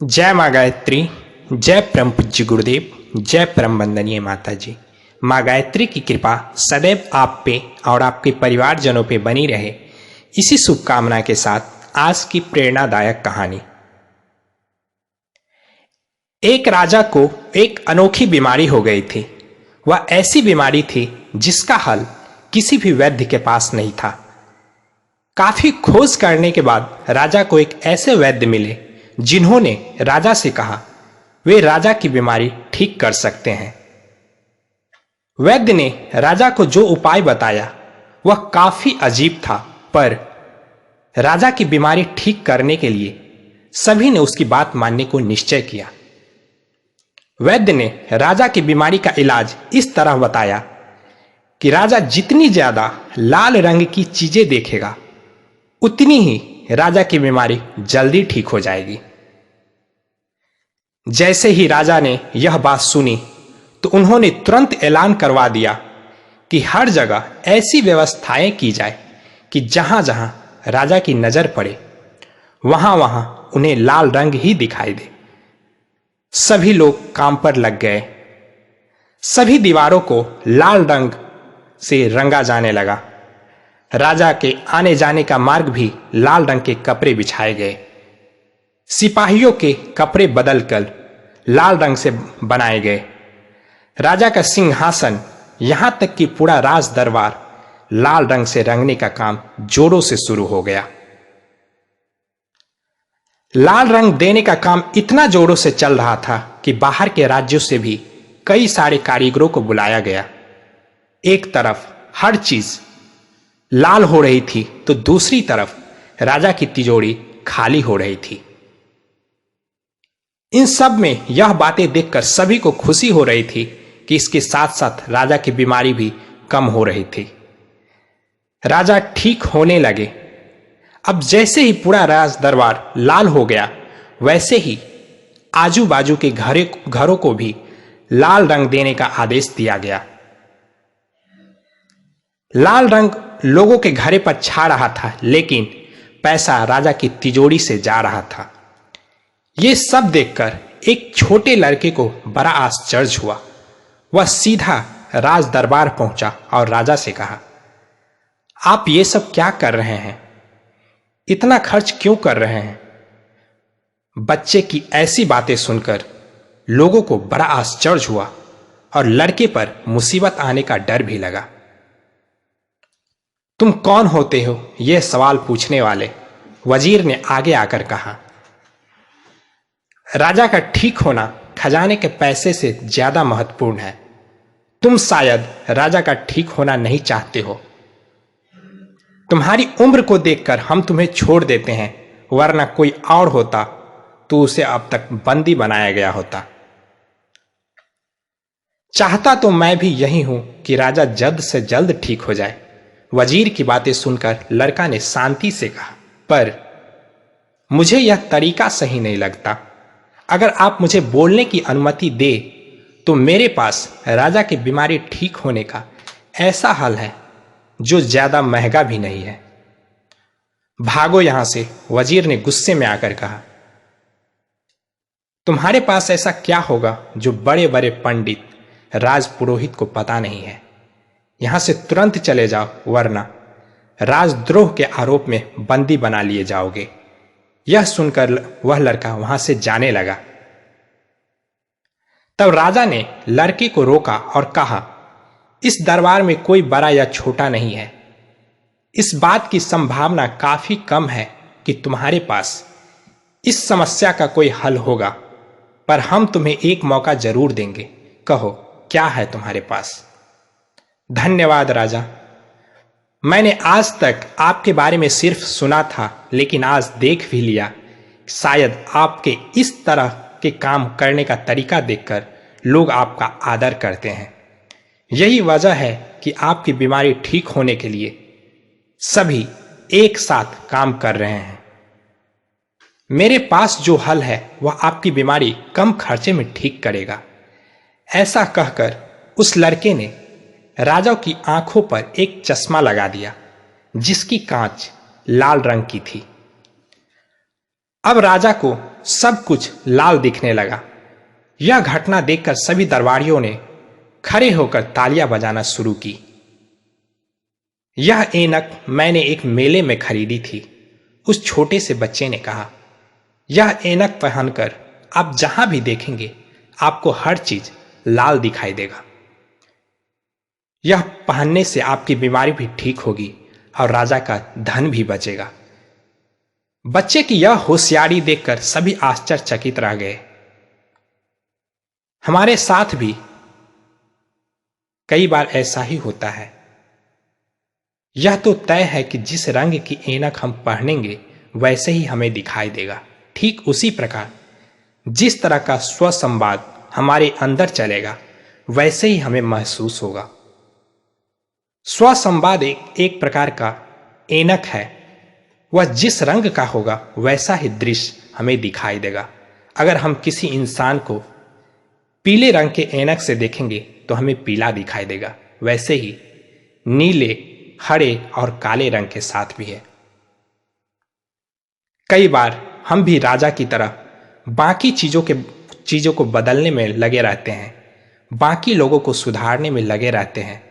जय माँ गायत्री, जय परम पूज्य गुरुदेव, जय परम वंदनीय माता जी। माँ गायत्री की कृपा सदैव आप पे और आपके परिवारजनों पे बनी रहे, इसी शुभकामना के साथ आज की प्रेरणादायक कहानी। एक राजा को एक अनोखी बीमारी हो गई थी। वह ऐसी बीमारी थी जिसका हल किसी भी वैद्य के पास नहीं था। काफी खोज करने के बाद राजा को एक ऐसे वैद्य मिले जिन्होंने राजा से कहा वे राजा की बीमारी ठीक कर सकते हैं। वैद्य ने राजा को जो उपाय बताया वह काफी अजीब था, पर राजा की बीमारी ठीक करने के लिए सभी ने उसकी बात मानने को निश्चय किया। वैद्य ने राजा की बीमारी का इलाज इस तरह बताया कि राजा जितनी ज्यादा लाल रंग की चीजें देखेगा उतनी ही राजा की बीमारी जल्दी ठीक हो जाएगी। जैसे ही राजा ने यह बात सुनी तो उन्होंने तुरंत ऐलान करवा दिया कि हर जगह ऐसी व्यवस्थाएं की जाए कि जहां जहां राजा की नजर पड़े वहां वहां उन्हें लाल रंग ही दिखाई दे। सभी लोग काम पर लग गए। सभी दीवारों को लाल रंग से रंगा जाने लगा। राजा के आने जाने का मार्ग भी लाल रंग के कपड़े बिछाए गए। सिपाहियों के कपड़े बदलकर लाल रंग से बनाए गए। राजा का सिंहासन यहां तक कि पूरा राज दरबार लाल रंग से रंगने का काम जोरों से शुरू हो गया। लाल रंग देने का काम इतना जोरों से चल रहा था कि बाहर के राज्यों से भी कई सारे कारीगरों को बुलाया गया। एक तरफ हर चीज लाल हो रही थी तो दूसरी तरफ राजा की तिजोरी खाली हो रही थी। इन सब में यह बातें देखकर सभी को खुशी हो रही थी कि इसके साथ साथ राजा की बीमारी भी कम हो रही थी। राजा ठीक होने लगे। अब जैसे ही पूरा राज दरबार लाल हो गया वैसे ही आजू बाजू के घरों को भी लाल रंग देने का आदेश दिया गया। लाल रंग लोगों के घरे पर छा रहा था, लेकिन पैसा राजा की तिजोरी से जा रहा था। ये सब देखकर एक छोटे लड़के को बड़ा आश्चर्य हुआ। वह सीधा राज दरबार पहुंचा और राजा से कहा, आप ये सब क्या कर रहे हैं? इतना खर्च क्यों कर रहे हैं? बच्चे की ऐसी बातें सुनकर लोगों को बड़ा आश्चर्य हुआ और लड़के पर मुसीबत आने का डर भी लगा। तुम कौन होते हो? यह सवाल पूछने वाले वजीर ने आगे आकर कहा, राजा का ठीक होना खजाने के पैसे से ज्यादा महत्वपूर्ण है। तुम शायद राजा का ठीक होना नहीं चाहते हो। तुम्हारी उम्र को देखकर हम तुम्हें छोड़ देते हैं, वरना कोई और होता तो उसे अब तक बंदी बनाया गया होता। चाहता तो मैं भी यही हूं कि राजा जल्द से जल्द ठीक हो जाए। वजीर की बातें सुनकर लड़का ने शांति से कहा, पर मुझे यह तरीका सही नहीं लगता। अगर आप मुझे बोलने की अनुमति दे तो मेरे पास राजा की बीमारी ठीक होने का ऐसा हल है जो ज्यादा महंगा भी नहीं है। भागो यहां से, वजीर ने गुस्से में आकर कहा। तुम्हारे पास ऐसा क्या होगा जो बड़े बड़े पंडित राजपुरोहित को पता नहीं है? यहां से तुरंत चले जाओ, वरना राजद्रोह के आरोप में बंदी बना लिए जाओगे। यह सुनकर वह लड़का वहां से जाने लगा। तब राजा ने लड़के को रोका और कहा, इस दरबार में कोई बड़ा या छोटा नहीं है। इस बात की संभावना काफी कम है कि तुम्हारे पास इस समस्या का कोई हल होगा, पर हम तुम्हें एक मौका जरूर देंगे। कहो, क्या है तुम्हारे पास? धन्यवाद राजा। मैंने आज तक आपके बारे में सिर्फ सुना था, लेकिन आज देख भी लिया। शायद आपके इस तरह के काम करने का तरीका देखकर लोग आपका आदर करते हैं। यही वजह है कि आपकी बीमारी ठीक होने के लिए सभी एक साथ काम कर रहे हैं। मेरे पास जो हल है वह आपकी बीमारी कम खर्चे में ठीक करेगा। ऐसा कहकर उस लड़के ने राजा की आंखों पर एक चश्मा लगा दिया जिसकी कांच लाल रंग की थी। अब राजा को सब कुछ लाल दिखने लगा। यह घटना देखकर सभी दरबारियों ने खड़े होकर तालियां बजाना शुरू की। यह ऐनक मैंने एक मेले में खरीदी थी, उस छोटे से बच्चे ने कहा। यह ऐनक पहनकर आप जहां भी देखेंगे आपको हर चीज लाल दिखाई देगा। यह पहनने से आपकी बीमारी भी ठीक होगी और राजा का धन भी बचेगा। बच्चे की यह होशियारी देखकर सभी आश्चर्यचकित रह गए। हमारे साथ भी कई बार ऐसा ही होता है। यह तो तय है कि जिस रंग की ऐनक हम पहनेंगे वैसे ही हमें दिखाई देगा। ठीक उसी प्रकार जिस तरह का स्वसंवाद हमारे अंदर चलेगा वैसे ही हमें महसूस होगा। स्वसंवाद एक प्रकार का ऐनक है। वह जिस रंग का होगा वैसा ही दृश्य हमें दिखाई देगा। अगर हम किसी इंसान को पीले रंग के ऐनक से देखेंगे तो हमें पीला दिखाई देगा, वैसे ही नीले, हरे और काले रंग के साथ भी है। कई बार हम भी राजा की तरह बाकी चीजों को बदलने में लगे रहते हैं, बाकी लोगों को सुधारने में लगे रहते हैं,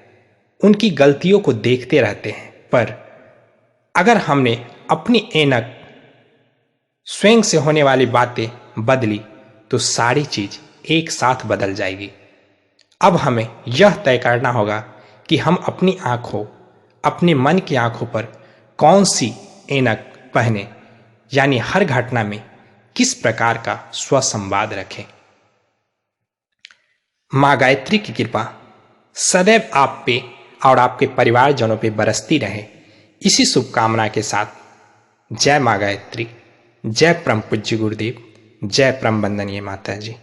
उनकी गलतियों को देखते रहते हैं। पर अगर हमने अपनी ऐनक स्वयं से होने वाली बातें बदली तो सारी चीज एक साथ बदल जाएगी। अब हमें यह तय करना होगा कि हम अपनी आंखों, अपने मन की आंखों पर कौन सी ऐनक पहने, यानी हर घटना में किस प्रकार का स्वसंवाद रखें। मां गायत्री की कृपा सदैव आप पे और आपके परिवारजनों पे बरसती रहे, इसी शुभकामना के साथ जय मां गायत्री, जय परम पूज्य गुरुदेव, जय परम वंदनीय माता जी।